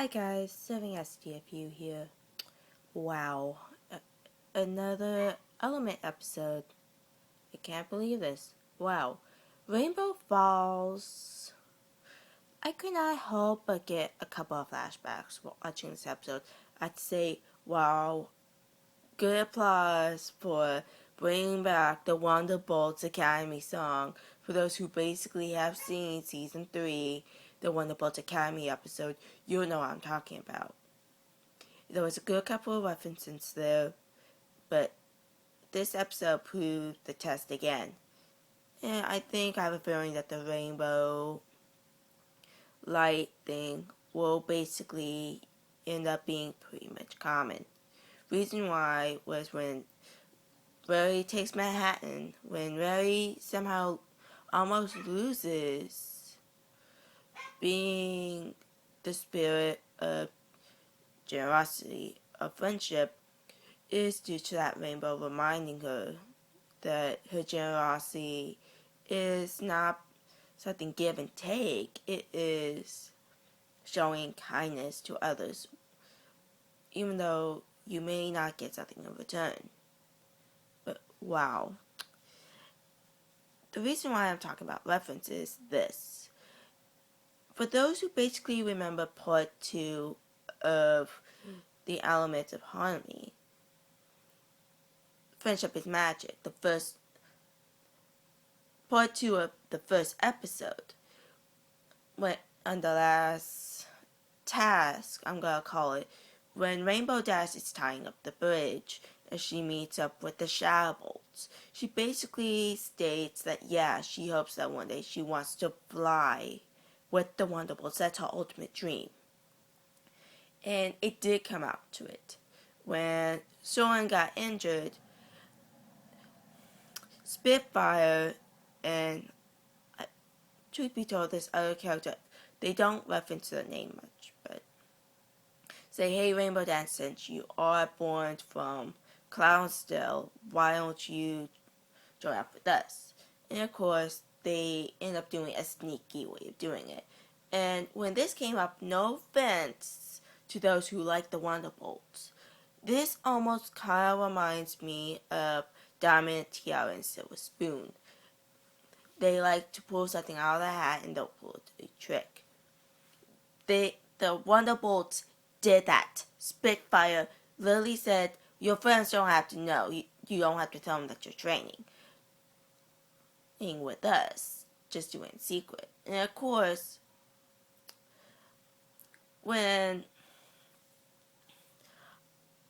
Hi guys, Serving STFU here. Wow, another Element episode. I can't believe this. Wow, Rainbow Falls. I could not help but get a couple of flashbacks while watching this episode. I'd say, wow, good applause for bringing back the Wonderbolts Academy song. For those who basically have seen Season 3, the Wonderbolts Academy episode, you'll know what I'm talking about. There was a good couple of references there, but this episode proved the test again. And I think I have a feeling that the rainbow light thing will basically end up being pretty much common. Reason why was when Rary takes Manhattan, when Rary somehow almost loses being the spirit of generosity, of friendship, is due to that rainbow reminding her that her generosity is not something give and take. It is showing kindness to others, even though you may not get something in return. But wow. The reason why I'm talking about reference is this. For those who basically remember part 2 of the Elements of Harmony, Friendship is Magic, the first part 2 of the first episode, when on the last task, I'm gonna call it, when Rainbow Dash is tying up the bridge and she meets up with the Shadow Bolts, she basically states that she hopes that one day she wants to fly with the Wonderbolts. That's her ultimate dream. And it did come out to it. When Soren got injured, Spitfire and, truth be told, this other character, they don't reference their name much, but say, hey, Rainbow Dash, since you are born from Cloudsdale, why don't you join up with us? And of course, they end up doing a sneaky way of doing it. And when this came up, no offense to those who like the Wonderbolts, this almost kind of reminds me of Diamond Tiara and Silver Spoon. They like to pull something out of the hat and they'll pull a trick. The Wonderbolts did that. Spitfire literally said, your friends don't have to know. You don't have to tell them that you're training with us. Just do it in secret. And of course, when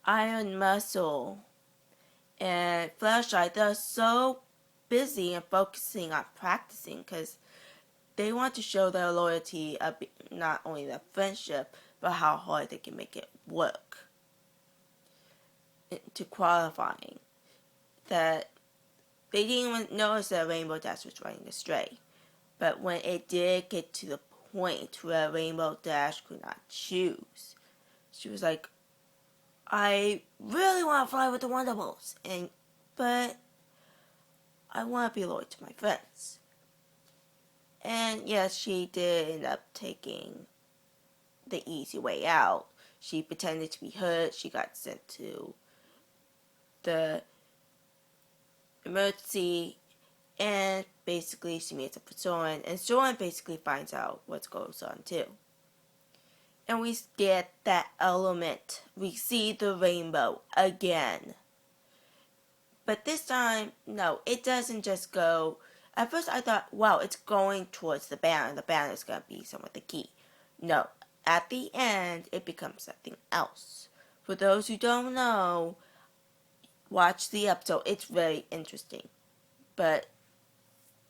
Iron Muscle and Flashlight, they're so busy and focusing on practicing because they want to show their loyalty of not only their friendship, but how hard they can make it work to qualifying. That they didn't even notice that Rainbow Dash was running astray. But when it did get to the point where Rainbow Dash could not choose, she was like, I really want to fly with the Wonderbolts, but I want to be loyal to my friends. And yes, she did end up taking the easy way out. She pretended to be hurt. She got sent to the emergency, and basically she meets up with Soren, and Soren basically finds out what goes on too. And we get that element. We see the rainbow again. But this time, no, it doesn't just go. At first I thought, wow, it's going towards the banner. The banner is going to be somewhat the key. No, at the end, it becomes something else. For those who don't know, watch the episode. It's very interesting. But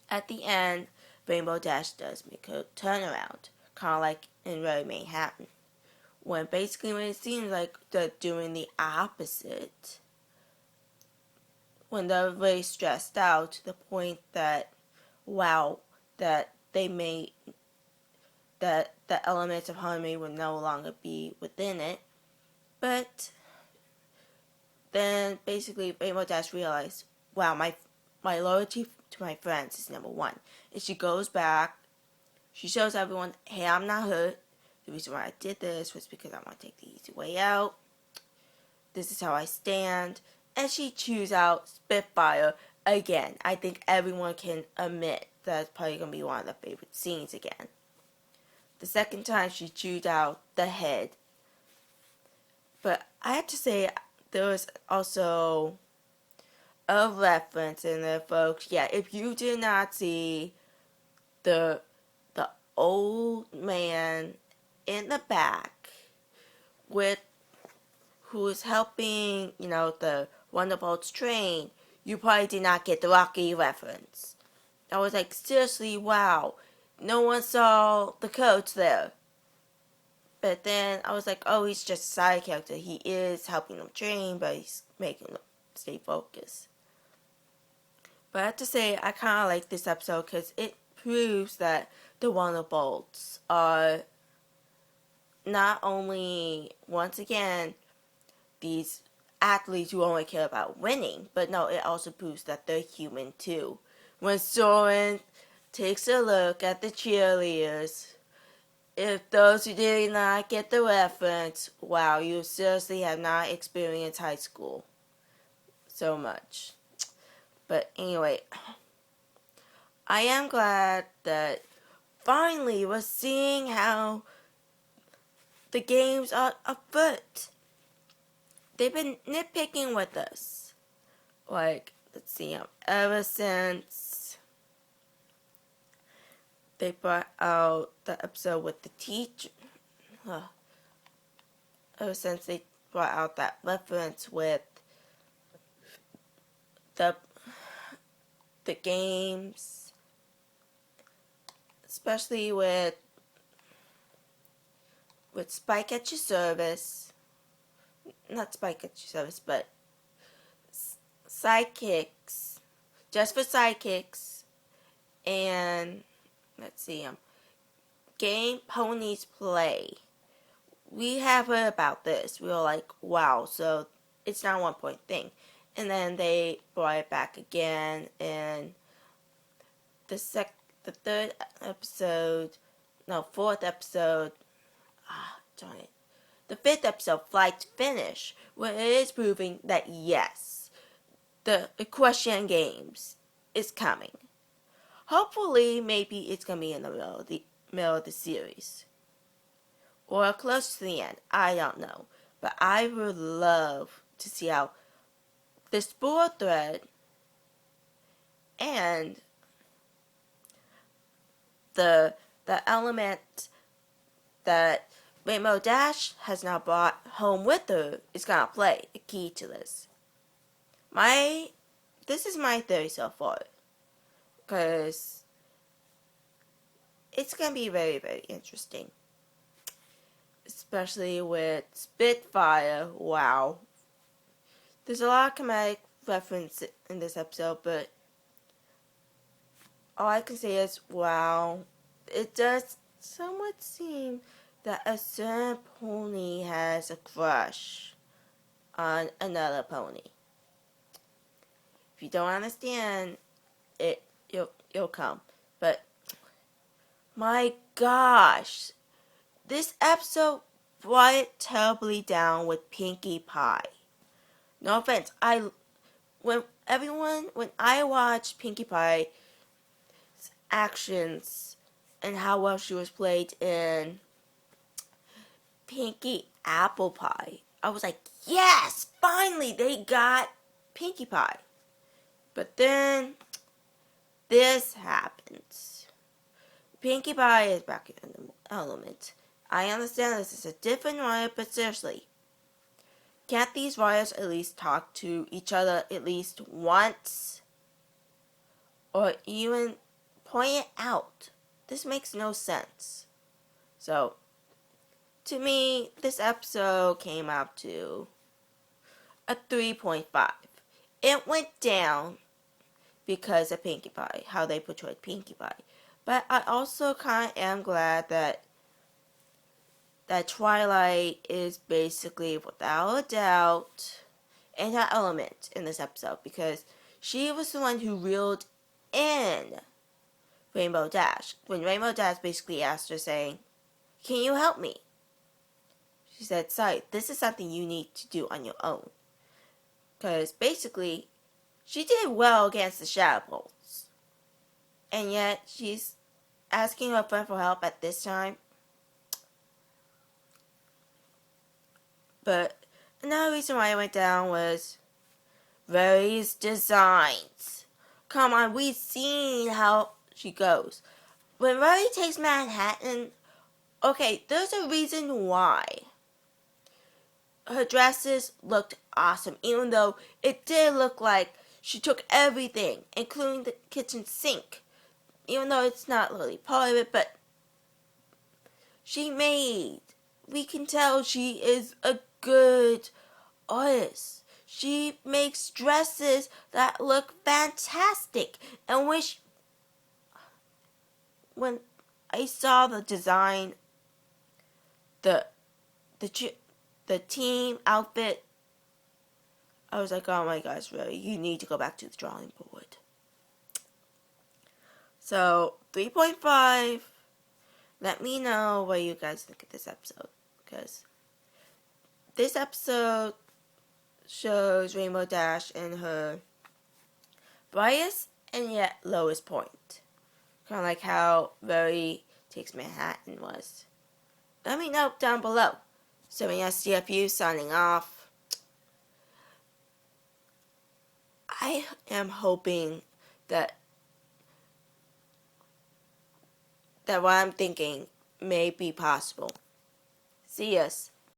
at the end, Rainbow Dash does make a turnaround. Kind of like in Rary Manhattan. When it seems like they're doing the opposite. When they're very stressed out to the point that, wow, that they may, that the elements of harmony will no longer be within it. But then basically Rainbow Dash realized, wow, my loyalty to my friends is number one. And she goes back, she shows everyone, hey, I'm not hurt. The reason why I did this was because I want to take the easy way out. This is how I stand. And she chews out Spitfire again. I think everyone can admit that's probably going to be one of the favorite scenes again. The second time she chewed out the head. But I have to say, there was also a reference in there, folks. Yeah, if you did not see the old man in the back with who is helping, the Wonderbolts train, you probably did not get the Rocky reference. I was like, seriously, wow. No one saw the coach there. But then I was like, oh, he's just a side character. He is helping them train, but he's making them stay focused. But I have to say, I kind of like this episode because it proves that the Wonderbolts are not only, once again, these athletes who only care about winning, but no, it also proves that they're human too. When Soren takes a look at the cheerleaders, if those who did not get the reference, wow, you seriously have not experienced high school so much. But anyway, I am glad that finally we're seeing how the games are afoot. They've been nitpicking with us. Like, let's see, ever since they brought out the episode with the teacher, ever since they brought out that reference with the games, especially with Spike at your service, not Spike at your service, but sidekicks, just for sidekicks, and let's see, game ponies play. We have heard about this. We were like, wow, so it's not a 1 point thing. And then they brought it back again in the fourth episode, darn it. The fifth episode, Flight to Finish, where it is proving that yes, the Equestrian Games is coming. Hopefully, maybe it's going to be in the middle of the series. Or close to the end. I don't know. But I would love to see how the sport thread and the element that Rainbow Dash has now brought home with her is going to play a key to this. This is my theory so far. Because it's going to be very, very interesting. Especially with Spitfire. Wow. There's a lot of comedic reference in this episode, but all I can say is, wow. It does somewhat seem that a certain pony has a crush on another pony. If you don't understand it, you'll come. But my gosh, this episode brought it terribly down with Pinkie Pie. No offense, when I watched Pinkie Pie's actions and how well she was played in Pinkie Apple Pie, I was like, yes, finally they got Pinkie Pie. But then this happens. Pinkie Pie is back in the element. I understand this is a different riot, but seriously, can't these riots at least talk to each other at least once? Or even point it out? This makes no sense. So, to me, this episode came out to a 3.5. It went down because of Pinkie Pie, how they portrayed Pinkie Pie. But I also kind of am glad that Twilight is basically, without a doubt, anti-element in this episode, because she was the one who reeled in Rainbow Dash. When Rainbow Dash basically asked her, saying, Can you help me? She said, sorry, this is something you need to do on your own. Because basically, she did well against the Shadow Bolts. And yet, she's asking her friend for help at this time. But another reason why I went down was Ray's designs. Come on, we've seen how she goes. When Ray takes Manhattan, okay, there's a reason why. Her dresses looked awesome, even though it did look like she took everything, including the kitchen sink. Even though it's not really part of it, but we can tell she is a good artist. She makes dresses that look fantastic. And when I saw the design, the team outfit, I was like, oh my gosh, really, you need to go back to the drawing board. So, 3.5. Let me know what you guys think of this episode. Because this episode shows Rainbow Dash in her brightest and yet lowest point. Kind of like how Rary Takes Manhattan was. Let me know down below. So, SDFU signing off. I am hoping that what I'm thinking may be possible. See us.